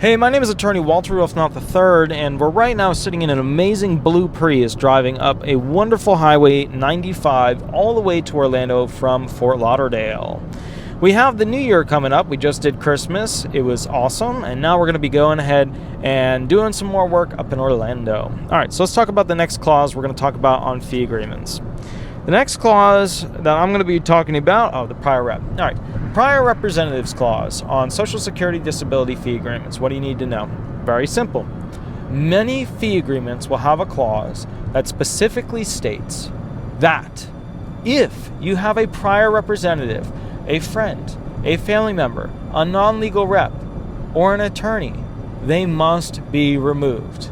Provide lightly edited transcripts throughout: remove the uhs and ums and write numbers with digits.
Hey, my name is attorney Walter Rudolph Hnot III, and we're right now sitting in an amazing blue Prius driving up a wonderful Highway 95 all the way to Orlando from Fort Lauderdale. We have the new year coming up. We just did Christmas. It was awesome, and now we're going to be going ahead and doing some more work up in Orlando. All right, so let's talk about the next clause we're going to talk about on fee agreements. The next clause that I'm going to be talking about, the prior rep. All right, prior representatives clause on Social Security disability fee agreements. What do you need to know? Very simple. Many fee agreements will have a clause that specifically states that if you have a prior representative, a friend, a family member, a non-legal rep, or an attorney, they must be removed.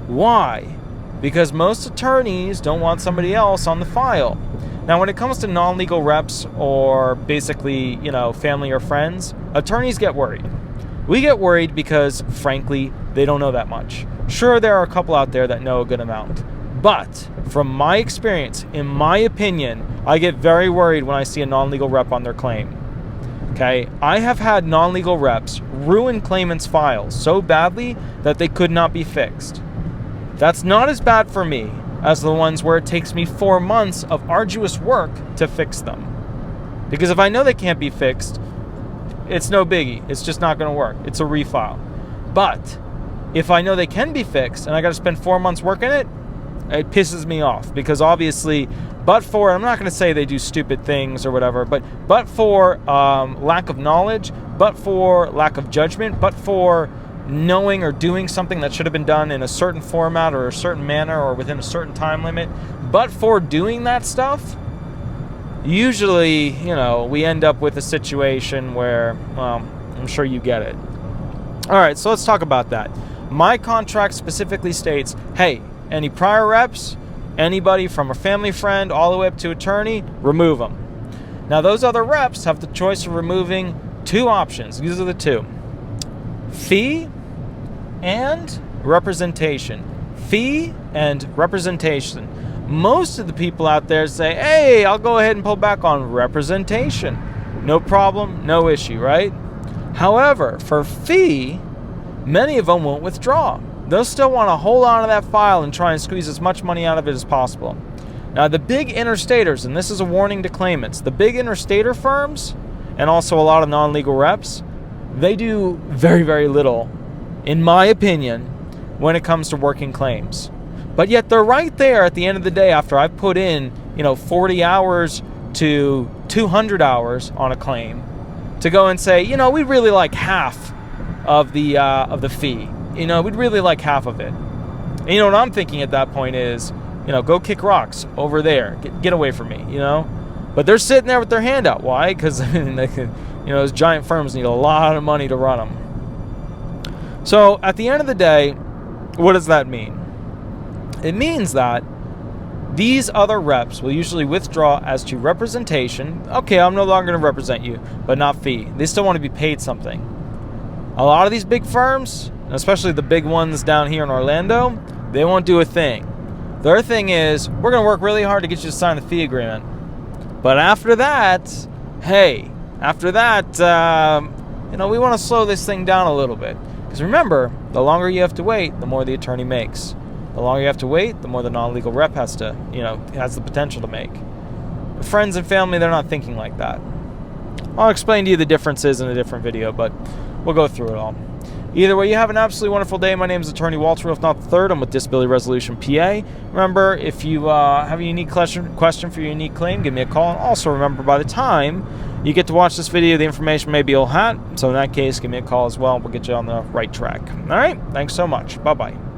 Why? Because most attorneys don't want somebody else on the file. Now, when it comes to non-legal reps or basically, family or friends, attorneys get worried. We get worried because, frankly, they don't know that much. Sure, there are a couple out there that know a good amount. But from my experience, in my opinion, I get very worried when I see a non-legal rep on their claim. Okay, I have had non-legal reps ruin claimants' files so badly that they could not be fixed. That's not as bad for me as the ones where it takes me 4 months of arduous work to fix them. Because if I know they can't be fixed, it's no biggie. It's just not going to work. It's a refile. But if I know they can be fixed and I got to spend 4 months working it, it pisses me off. Because obviously, I'm not going to say they do stupid things or whatever, but for lack of knowledge, but for lack of judgment, but for knowing or doing something that should have been done in a certain format or a certain manner or within a certain time limit, but for doing that stuff, usually, we end up with a situation where, I'm sure you get it. All right, so let's talk about that. My contract specifically states, hey, any prior reps, anybody from a family friend all the way up to attorney, remove them. Now, those other reps have the choice of removing two options. These are the two. Fee and representation. Fee and representation. Most of the people out there say, hey, I'll go ahead and pull back on representation. No problem, no issue, right? However, for fee, many of them won't withdraw. They'll still want to hold on to that file and try and squeeze as much money out of it as possible. Now, the big interstators, and this is a warning to claimants, the big interstater firms, and also a lot of non-legal reps, they do very, very little, in my opinion, when it comes to working claims. But yet they're right there at the end of the day after I've put in, 40 hours to 200 hours on a claim to go and say, we'd really like half of the fee. We'd really like half of it. And what I'm thinking at that point is, go kick rocks over there. Get away from me, But they're sitting there with their hand out. Why? Because, those giant firms need a lot of money to run them. So at the end of the day, what does that mean? It means that these other reps will usually withdraw as to representation. Okay, I'm no longer going to represent you, but not fee. They still want to be paid something. A lot of these big firms, especially the big ones down here in Orlando, they won't do a thing. Their thing is, we're going to work really hard to get you to sign the fee agreement. But after that, we want to slow this thing down a little bit. Because remember, the longer you have to wait, the more the attorney makes. The longer you have to wait, the more the non-legal rep has the potential to make. Friends and family, they're not thinking like that. I'll explain to you the differences in a different video, but we'll go through it all. Either way, you have an absolutely wonderful day. My name is attorney Walter Rudolph Hnot III. I'm with Disability Resolution PA. Remember, if you have a unique question for your unique claim, give me a call. And also remember, by the time you get to watch this video, the information may be old hat. So in that case, give me a call as well. We'll get you on the right track. All right? Thanks so much. Bye-bye.